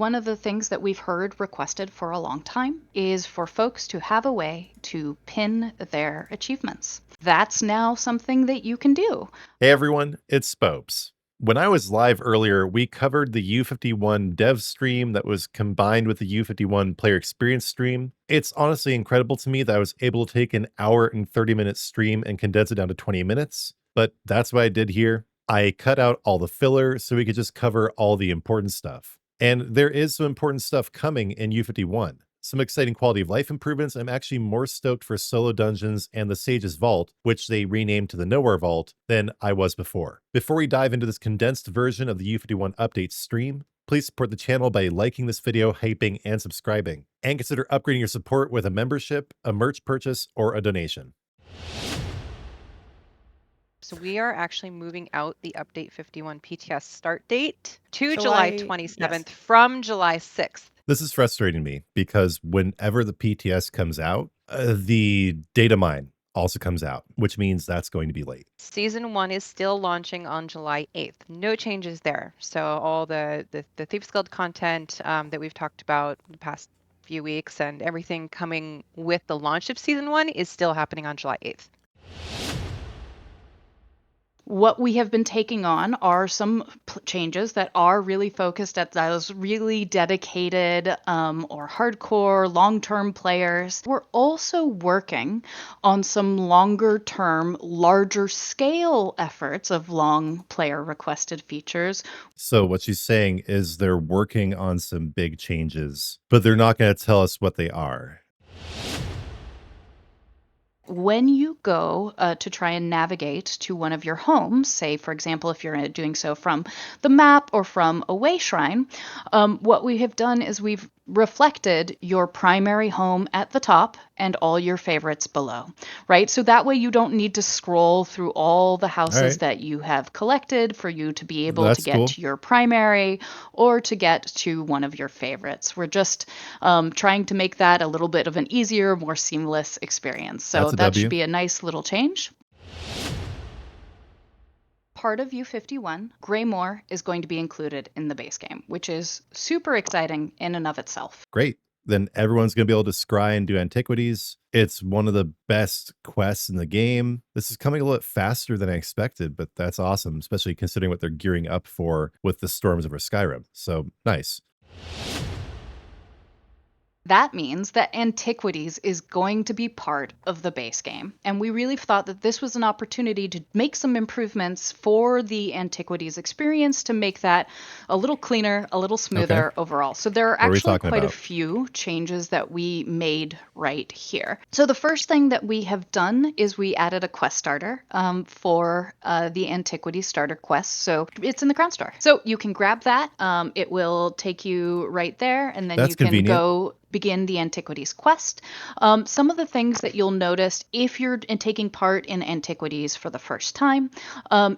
One of the things that we've heard requested for a long time is for folks to have a way to pin their achievements. That's now something that you can do. Hey everyone, it's Spopes. When I was live earlier, we covered the U51 Dev stream that was combined with the U51 Player Experience stream. It's honestly incredible to me that I was able to take an hour and 30-minute stream and condense it down to 20 minutes, but that's what I did here. I cut out all the filler so we could just cover all the important stuff. And there is some important stuff coming in U51. Some exciting quality of life improvements. I'm actually more stoked for Solo Dungeons and the Sage's Vault, which they renamed to the Nowhere Vault, than I was before. Before we dive into this condensed version of the U51 update stream, please support the channel by liking this video, hyping, and subscribing. And consider upgrading your support with a membership, a merch purchase, or a donation. So we are actually moving out the update 51 PTS start date to July- July 27th yes. from July 6th. This is frustrating me because whenever the PTS comes out, the data mine also comes out, which means that's going to be late. Season 1 is still launching on July 8th. No changes there. So all the Thieves Guild content that we've talked about the past few weeks and everything coming with the launch of Season 1 is still happening on July 8th. What we have been taking on are some changes that are really focused at those really dedicated or hardcore long-term players. We're also working on some longer-term, larger-scale efforts of long player-requested features. So what she's saying is they're working on some big changes, but they're not going to tell us what they are. When you go to try and navigate to one of your homes, say, for example, if you're doing so from the map or from a way shrine, what we have done is we've reflected your primary home at the top and all your favorites below, right? So that way you don't need to scroll through all the houses that you have collected for you to be able to get to your primary or to get to one of your favorites. We're just trying to make that a little bit of an easier, more seamless experience. So that should be a nice little change. Part of U51, Greymoor is going to be included in the base game, which is super exciting in and of itself. Great. Then everyone's going to be able to scry and do Antiquities. It's one of the best quests in the game. This is coming a little bit faster than I expected, but that's awesome, especially considering what they're gearing up for with the Storms over Skyrim. So nice. That means that Antiquities is going to be part of the base game. And we really thought that this was an opportunity to make some improvements for the Antiquities experience to make that a little cleaner, a little smoother overall. So there are actually quite a few changes that we made right here. So the first thing that we have done is we added a quest starter for the Antiquities starter quest. So it's in the Crown Store. So you can grab that. It will take you right there, and then you can go begin the Antiquities quest. Some of the things that you'll notice if you're taking part in Antiquities for the first time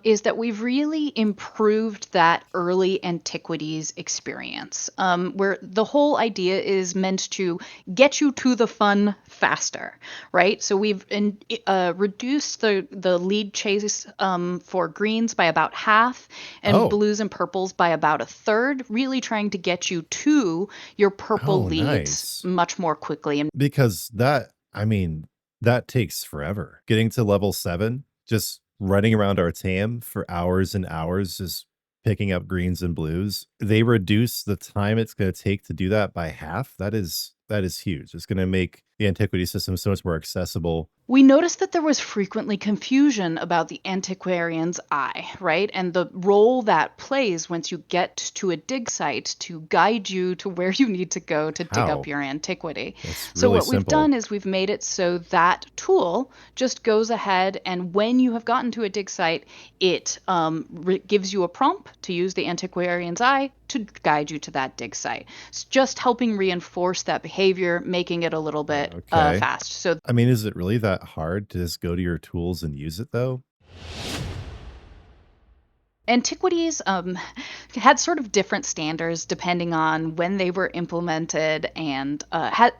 is that we've really improved that early Antiquities experience, where the whole idea is meant to get you to the fun faster, right? So we've reduced the lead chase for greens by about half and blues and purples by about a third, really trying to get you to your purple leads much more quickly. And because that takes forever. Getting to level 7, just running around Artaeum for hours and hours, just picking up greens and blues. They reduce the time it's going to take to do that by half. That is huge. It's going to make the Antiquity system so much more accessible. We noticed that there was frequently confusion about the Antiquarian's Eye, right? And the role that plays once you get to a dig site to guide you to where you need to go to dig up your antiquity. So what we've done is we've made it so that tool just goes ahead, and when you have gotten to a dig site, it gives you a prompt to use the Antiquarian's Eye to guide you to that dig site. It's just helping reinforce that behavior, making it a little bit fast. So I mean, is it really that hard to just go to your tools and use it though? Antiquities had sort of different standards depending on when they were implemented, and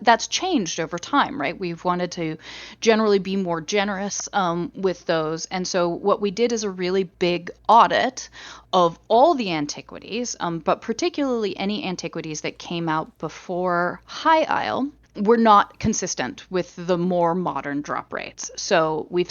that's changed over time, right? We've wanted to generally be more generous with those. And so what we did is a really big audit of all the antiquities, but particularly any antiquities that came out before High Isle were not consistent with the more modern drop rates. So we've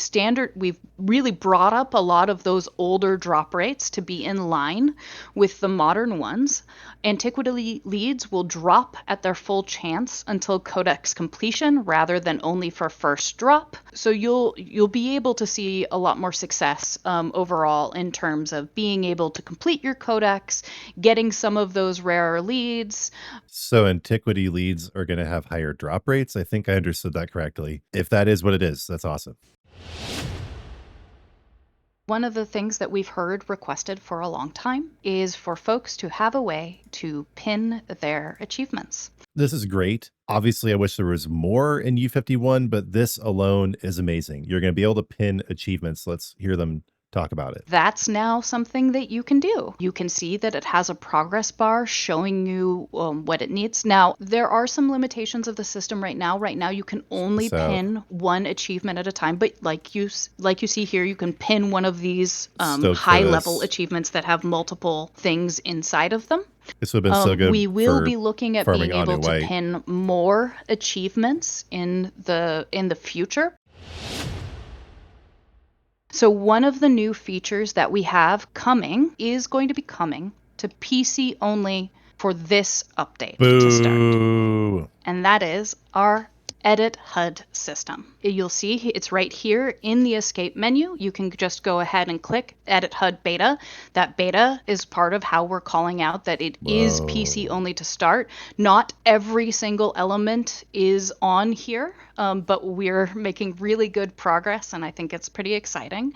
really brought up a lot of those older drop rates to be in line with the modern ones. Antiquity leads will drop at their full chance until codex completion rather than only for first drop. So you'll be able to see a lot more success overall in terms of being able to complete your codex, getting some of those rarer leads. So antiquity leads are going to have higher drop rates. I think I understood that correctly. If that is what it is, that's awesome. One of the things that we've heard requested for a long time is for folks to have a way to pin their achievements. This is great. Obviously, I wish there was more in U51, but this alone is amazing. You're going to be able to pin achievements. Let's hear them talk about it. That's now something that you can do. You can see that it has a progress bar showing you what it needs. Now, there are some limitations of the system right now. Right now, you can only pin one achievement at a time. But like you see here, you can pin one of these high-level achievements that have multiple things inside of them. This would have been so good. We will be looking at being able to pin more achievements in the future. So one of the new features that we have coming is going to be coming to PC only for this update to start. And that is our Edit HUD system. You'll see it's right here in the escape menu. You can just go ahead and click Edit HUD Beta. That beta is part of how we're calling out that it is PC only to start. Not every single element is on here, but we're making really good progress, and I think it's pretty exciting.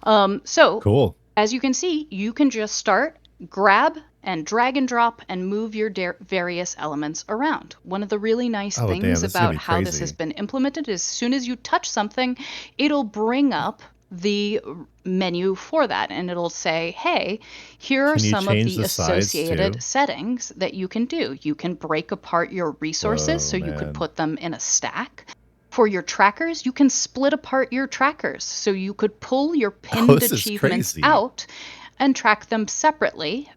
So cool. As you can see, you can just start, grab, and drag and drop and move your various elements around. One of the really nice things about how this has been implemented is as soon as you touch something, it'll bring up the menu for that, and it'll say, hey, here are some of the associated settings that you can do. You can break apart your resources, so you could put them in a stack. For your trackers, you can split apart your trackers, so you could pull your pinned achievements out and track them separately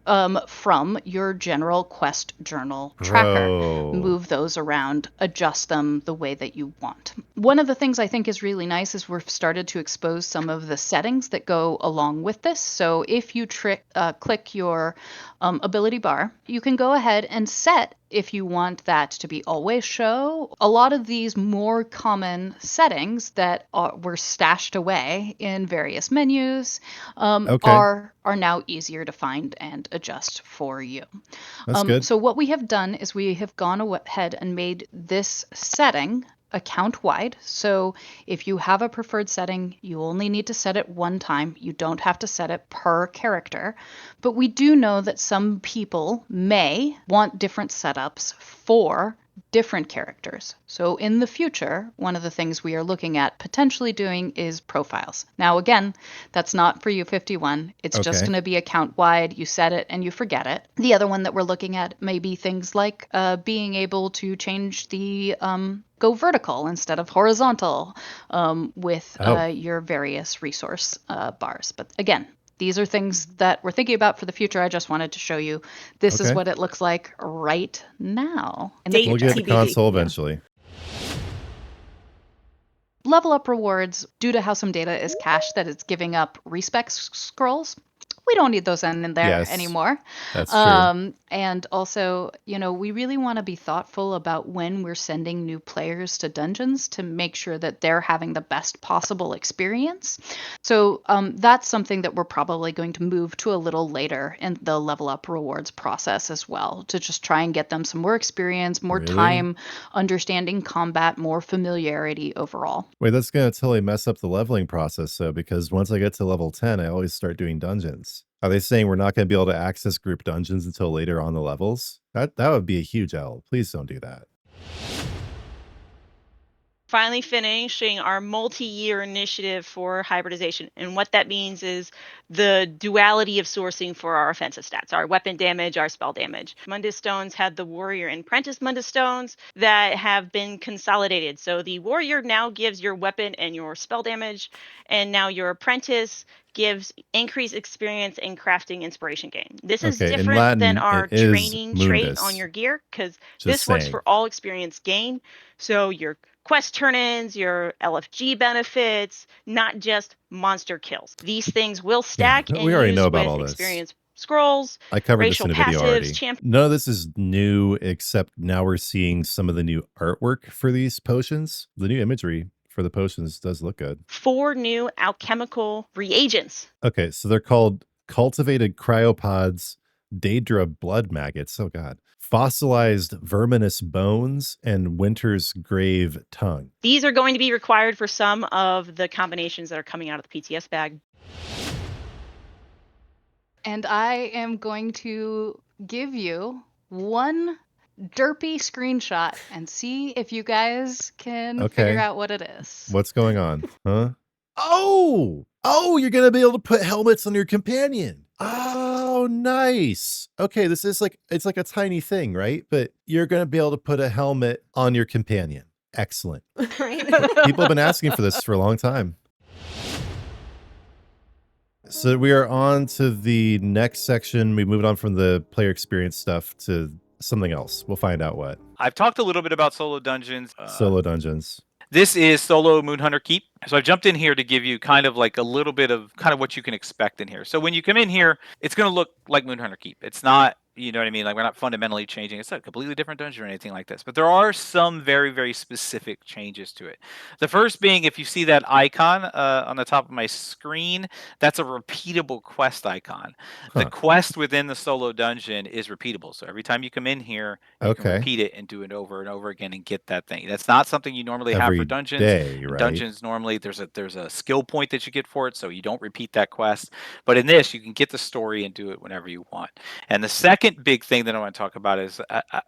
from your general quest journal tracker. Move those around, adjust them the way that you want. One of the things I think is really nice is we've started to expose some of the settings that go along with this. So if you click your ability bar, you can go ahead and set if you want that to be always show. A lot of these more common settings that were stashed away in various menus are now easier to find and adjust for you. That's good. So what we have done is we have gone ahead and made this setting account wide. So if you have a preferred setting, you only need to set it one time. You don't have to set it per character. But we do know that some people may want different setups for different characters. So in the future, one of the things we are looking at potentially doing is profiles. Now, again, that's not for U51. It's just going to be account wide. You set it and you forget it. The other one that we're looking at may be things like being able to change the go vertical instead of horizontal with your various resource bars. But again, these are things that we're thinking about for the future. I just wanted to show you this is what it looks like right now. We'll get the console eventually. Level up rewards, due to how some data is cached that it's giving up respec scrolls. We don't need those in there anymore. That's true. And also, we really want to be thoughtful about when we're sending new players to dungeons to make sure that they're having the best possible experience. So that's something that we're probably going to move to a little later in the level up rewards process as well, to just try and get them some more experience, more time understanding combat, more familiarity overall. Wait, that's going to totally mess up the leveling process, though, because once I get to level 10, I always start doing dungeons. Are they saying we're not going to be able to access group dungeons until later on the levels? That would be a huge L. Please don't do that. finally finishing our multi-year initiative for hybridization. And what that means is the duality of sourcing for our offensive stats, our weapon damage, our spell damage. Mundus Stones had the Warrior and Apprentice Mundus Stones that have been consolidated. So the Warrior now gives your weapon and your spell damage, and now your Apprentice gives increased experience in crafting inspiration gain. This is Okay, in different Latin, than our it is training trait on mundus. your gear, because Just this works saying. for all experience gain. So your quest turn-ins, your LFG benefits, not just monster kills. These things will stack Yeah, and we already use know about with all this. experience scrolls, I covered this racial in a video passives, already. champ. None of this is new, except now we're seeing some of the new artwork for these potions. The new imagery for the potions does look good. 4 new alchemical reagents. Okay, so they're called cultivated cryopods, Daedra blood maggots. Oh god. Fossilized verminous bones and winter's grave tongue. These are going to be required for some of the combinations that are coming out of the PTS bag. And I am going to give you one derpy screenshot and see if you guys can figure out what it is. What's going on? Huh? Oh, you're going to be able to put helmets on your companion. Oh, nice. Okay, this is it's like a tiny thing, right? But you're going to be able to put a helmet on your companion. Excellent. Right. People have been asking for this for a long time. So we are on to the next section. We moved on from the player experience stuff to something else. We'll find out what. I've talked a little bit about solo dungeons. Solo dungeons. This is solo Moonhunter Keep. So I've jumped in here to give you kind of like a little bit of kind of what you can expect in here. So when you come in here, it's going to look like Moonhunter Keep. It's not, you know what I mean? Like we're not fundamentally changing. It's not a completely different dungeon or anything like this. But there are some very, very specific changes to it. The first being, if you see that icon on the top of my screen, that's a repeatable quest icon. The quest within the solo dungeon is repeatable. So every time you come in here, you can repeat it and do it over and over again and get that thing. That's not something you normally have for dungeons. Right? Dungeons normally there's a skill point that you get for it, so you don't repeat that quest. But in this, you can get the story and do it whenever you want. And the second big thing that I want to talk about is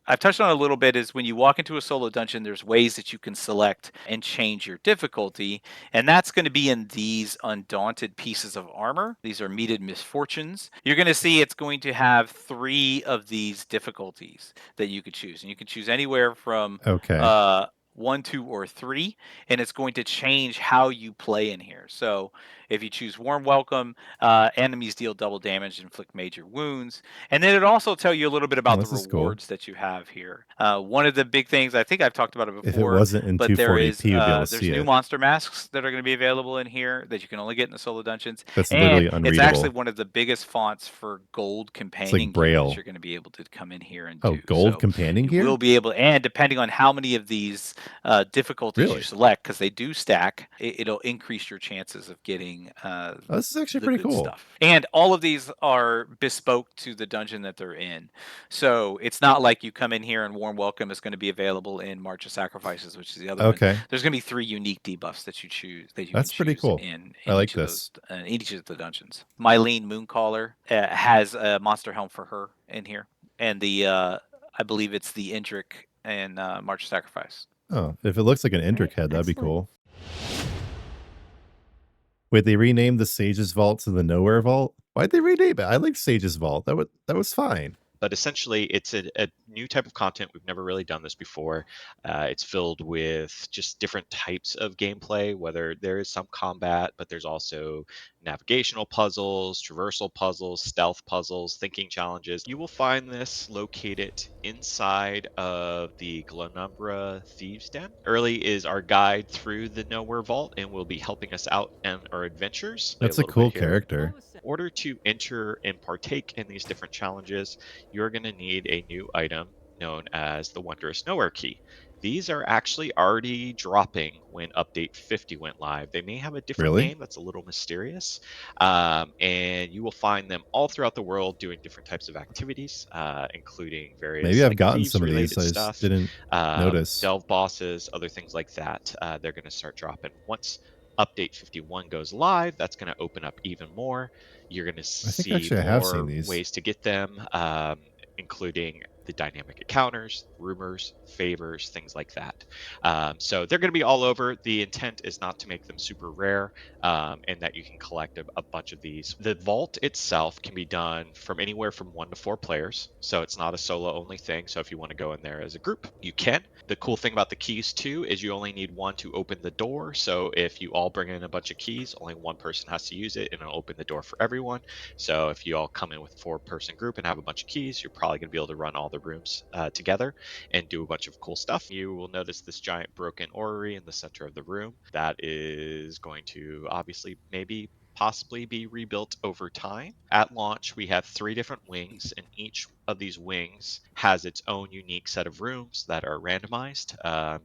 I've touched on it a little bit, is when you walk into a solo dungeon, there's ways that you can select and change your difficulty, and that's going to be in these undaunted pieces of armor. These are meted misfortunes. You're going to see it's going to have 3 of these difficulties that you could choose, and you can choose anywhere from 1, 2, or 3, and it's going to change how you play in here. So if you choose Warm Welcome, enemies deal double damage and inflict major wounds. And then it also tell you a little bit about the rewards that you have here. One of the big things, I think I've talked about it before, if it wasn't in 240p, you'd be able to see there's new it. monster masks that are going to be available in here that you can only get in the solo dungeons. That's and literally unreadable. It's actually one of the biggest fonts for gold companion gear that you're going to be able to come in here and do. Gold companion gear? You will be able, and depending on how many of these difficulties you select, because they do stack, it'll increase your chances of getting this is actually pretty cool stuff. And all of these are bespoke to the dungeon that they're in. So it's not like you come in here and Warm Welcome is going to be available in March of Sacrifices, which is the other one. There's going to be 3 unique debuffs that you choose. That's pretty cool. I like this. In each of the dungeons. Mylene Mooncaller has a monster helm for her in here, and the I believe it's the Indrik and March of Sacrifice. Oh, if it looks like an Indrik head, that'd be cool. Wait, they renamed the Sage's Vault to the Nowhere Vault? Why'd they rename it? I like Sage's Vault. That was fine. But essentially, it's a new type of content. We've never really done this before. It's filled with just different types of gameplay, whether there is some combat, but there's also navigational puzzles, traversal puzzles, stealth puzzles, thinking challenges. You will find this located inside of the Glonumbra Thieves' Den. Early is our guide through the Nowhere Vault and will be helping us out in our adventures. That's a cool character. In order to enter and partake in these different challenges, you're going to need a new item known as the Wondrous Nowhere Key. These are actually already dropping when Update 50 went live. They may have a different name that's a little mysterious, and you will find them all throughout the world doing different types of activities, including various Maybe I've gotten some of these. I just didn't notice. Delve bosses, other things like that. They're going to start dropping. Once Update 51 goes live, that's going to open up even more. You're going to see more ways to get them, including the dynamic encounters, rumors, favors, things like that. So they're going to be all over. The intent is not to make them super rare, and that you can collect a bunch of these. The vault itself can be done from anywhere from 1 to 4 players, so it's not a solo only thing. So if you want to go in there as a group, you can. The cool thing about the keys too is you only need 1 to open the door. So if you all bring in a bunch of keys, only 1 person has to use it, and it'll open the door for everyone. So if you all come in with a 4-person group and have a bunch of keys, you're probably going to be able to run all the rooms together and do a bunch of cool stuff. You will notice this giant broken orrery in the center of the room. That is going to obviously possibly be rebuilt over time. At launch, we have 3 different wings, and each of these wings has its own unique set of rooms that are randomized,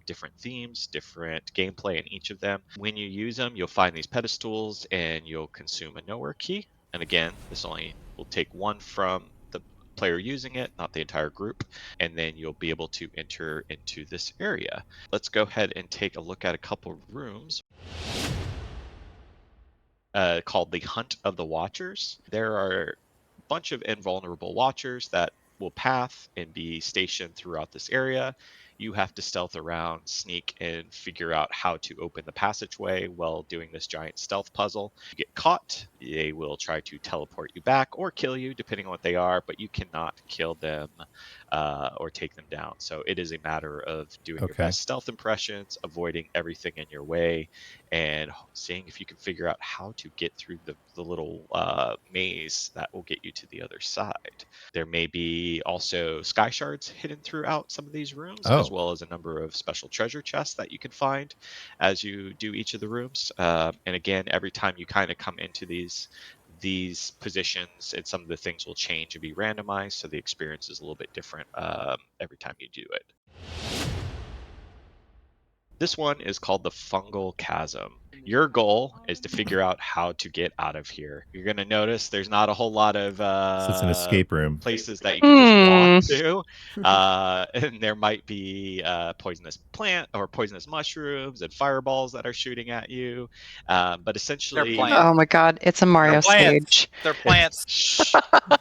different themes, different gameplay in each of them. When you use them, you'll find these pedestals and you'll consume a nowhere key. And again, this only will take 1 from the player using it, not the entire group, and then you'll be able to enter into this area. Let's go ahead and take a look at a couple of rooms. Called the Hunt of the Watchers. There are a bunch of invulnerable watchers that will path and be stationed throughout this area. You have to stealth around, sneak, and figure out how to open the passageway while doing this giant stealth puzzle. You get caught, they will try to teleport you back or kill you, depending on what they are, but you cannot kill them or take them down. So it is a matter of doing your best stealth impressions, avoiding everything in your way, and seeing if you can figure out how to get through the little maze that will get you to the other side. There may be also sky shards hidden throughout some of these rooms, as well as a number of special treasure chests that you can find as you do each of the rooms. And again, every time you kind of come into these positions, and some of the things will change and be randomized, so the experience is a little bit different every time you do it. This one is called the Fungal Chasm. Your goal is to figure out how to get out of here. You're going to notice there's not a whole lot of so it's an escape room. places that you can just walk to. And there might be poisonous plant or poisonous mushrooms and fireballs that are shooting at you. But essentially... Oh my god, it's a Mario stage. They're plants.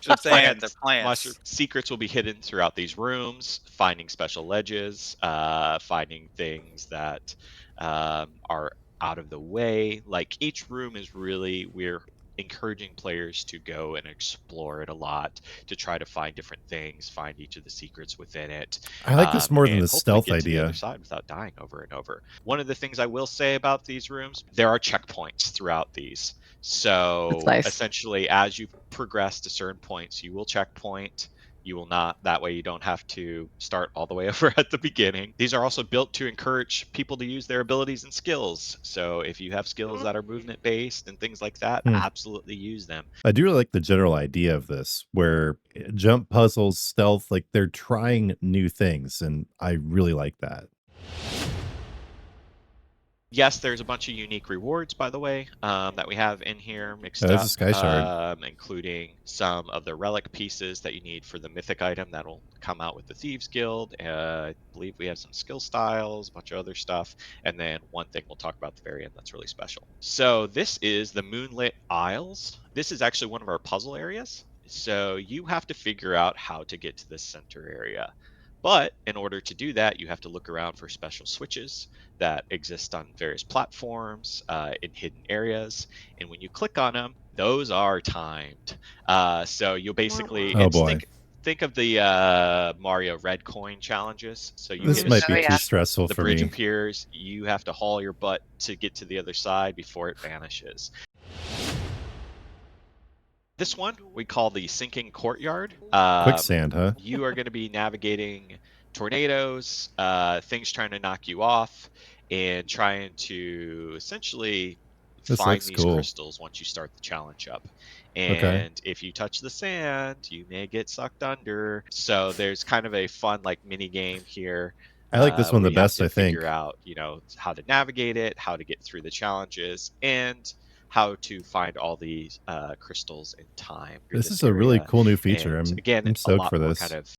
Just saying, they're plants. Secrets will be hidden throughout these rooms, finding special ledges, finding things that are out of the way. Like, each room is really, we're encouraging players to go and explore it a lot, to try to find different things, find each of the secrets within it. I like this more than the stealth get idea. To the other side without dying over and over. One of the things I will say about these rooms, there are checkpoints throughout these. So essentially, as you progress to certain points, you will checkpoint. You will not. That way you don't have to start all the way over at the beginning. These are also built to encourage people to use their abilities and skills. So if you have skills that are movement based and things like that, absolutely use them. I do really like the general idea of this, where jump puzzles, stealth, like they're trying new things. And I really like that. Yes, there's a bunch of unique rewards, by the way, that we have in here mixed up. There's a sky shard. Including some of the relic pieces that you need for the mythic item that'll come out with the Thieves Guild. I believe we have some skill styles, a bunch of other stuff. And then one thing we'll talk about at the very end that's really special. So this is the Moonlit Isles. This is actually one of our puzzle areas. So you have to figure out how to get to this center area. But in order to do that, you have to look around for special switches that exist on various platforms in hidden areas. And when you click on them, those are timed. So you'll basically think of the Mario Red Coin challenges. So you this might be too stressful for me. The bridge appears. You have to haul your butt to get to the other side before it vanishes. This one we call the Sinking Courtyard. Quicksand, huh? You are going to be navigating tornadoes, things trying to knock you off, and trying to essentially find these crystals once you start the challenge up. And if you touch the sand, you may get sucked under. So there's kind of a fun mini game here. I like this one the best, I think. Figure out, how to navigate it, how to get through the challenges, and how to find all these crystals in time. This is a really cool new feature. I'm stoked for this.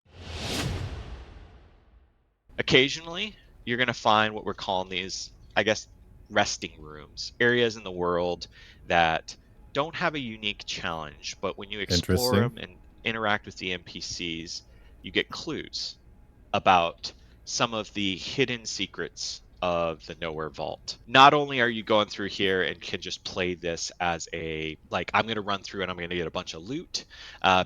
Occasionally, you're going to find what we're calling these, I guess, resting rooms, areas in the world that don't have a unique challenge, but when you explore them and interact with the NPCs, you get clues about some of the hidden secrets of the Nowhere Vault. Not only are you going through here and can just play this as a, like, I'm going to run through and I'm going to get a bunch of loot,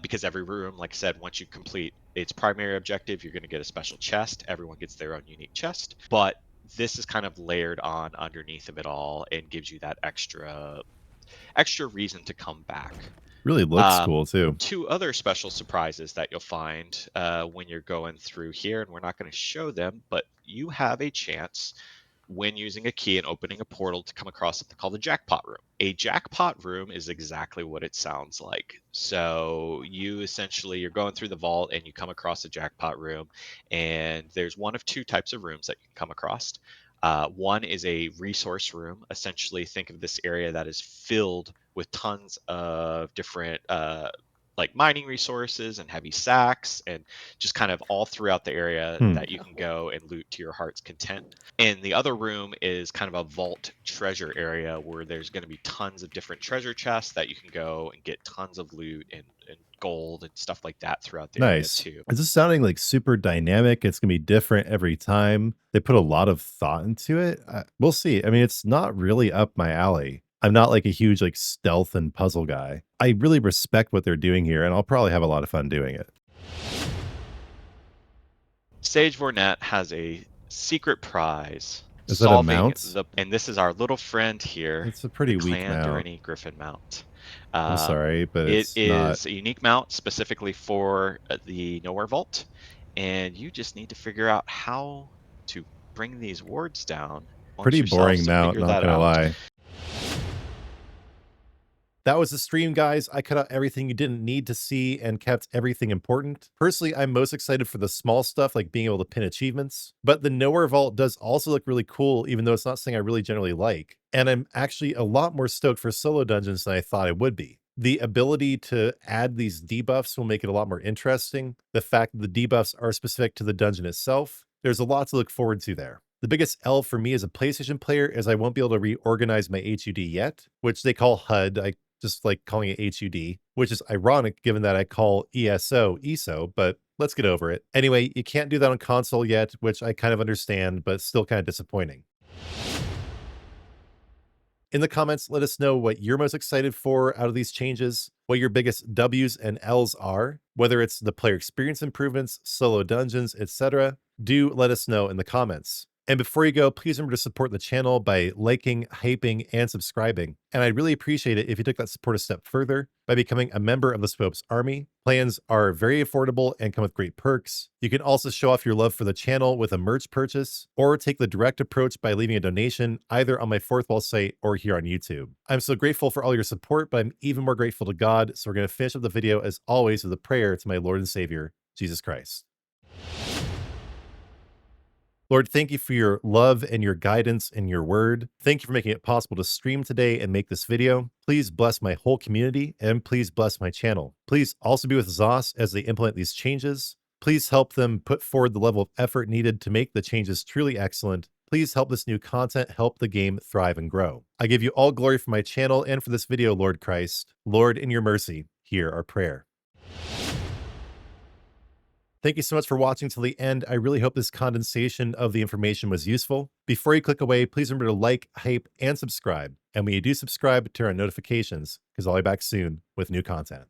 because every room, like I said, once you complete its primary objective, you're going to get a special chest. Everyone gets their own unique chest. But this is kind of layered on underneath of it all and gives you that extra reason to come back. Really looks cool too. 2 other special surprises that you'll find when you're going through here, and we're not going to show them, but you have a chance when using a key and opening a portal to come across something called a Jackpot room. A Jackpot room is exactly what it sounds like. So you're going through the vault and you come across a Jackpot room, and there's one of 2 types of rooms that you can come across. One is a resource room. Essentially, think of this area that is filled with tons of different like mining resources and heavy sacks, and just kind of all throughout the area that you can go and loot to your heart's content. And the other room is kind of a vault treasure area where there's going to be tons of different treasure chests that you can go and get tons of loot and gold and stuff like that throughout the area too. Is this sounding like super dynamic? It's gonna be different every time. They put a lot of thought into it. We'll see. I mean, it's not really up my alley. I'm not like a huge like stealth and puzzle guy. I really respect what they're doing here, and I'll probably have a lot of fun doing it. Sage Vornet has a secret prize. Is that a mount? And this is our little friend here. It's a pretty weak Clan mount. Durrani Griffin mount. I'm sorry, but it it's is a unique mount specifically for the Nowhere Vault, and you just need to figure out how to bring these wards down. Pretty boring mount, not gonna lie. That was the stream, guys. I cut out everything you didn't need to see and kept everything important. Personally, I'm most excited for the small stuff like being able to pin achievements, but the Nowhere Vault does also look really cool, even though it's not something I really generally like. And I'm actually a lot more stoked for solo dungeons than I thought I would be. The ability to add these debuffs will make it a lot more interesting. The fact that the debuffs are specific to the dungeon itself, there's a lot to look forward to there. The biggest L for me as a PlayStation player is I won't be able to reorganize my HUD yet, which they call HUD. I just like calling it HUD, which is ironic given that I call ESO ESO, but let's get over it. Anyway, you can't do that on console yet, which I kind of understand, but still kind of disappointing. In the comments, let us know what you're most excited for out of these changes, what your biggest W's and L's are, whether it's the player experience improvements, solo dungeons, etc. Do let us know in the comments. And before you go, please remember to support the channel by liking, hyping, and subscribing. And I'd really appreciate it if you took that support a step further by becoming a member of the Swopes Army. Plans are very affordable and come with great perks. You can also show off your love for the channel with a merch purchase, or take the direct approach by leaving a donation either on my Fourth Wall site or here on YouTube. I'm so grateful for all your support, but I'm even more grateful to God. So we're going to finish up the video as always with a prayer to my Lord and Savior, Jesus Christ. Lord, thank you for your love and your guidance and your word. Thank you for making it possible to stream today and make this video. Please bless my whole community and please bless my channel. Please also be with Zos as they implement these changes. Please help them put forward the level of effort needed to make the changes truly excellent. Please help this new content help the game thrive and grow. I give you all glory for my channel and for this video, Lord Christ. Lord, in your mercy, hear our prayer. Thank you so much for watching till the end. I really hope this condensation of the information was useful. Before you click away, please remember to like, hype, and subscribe. And when you do subscribe, turn on notifications, because I'll be back soon with new content.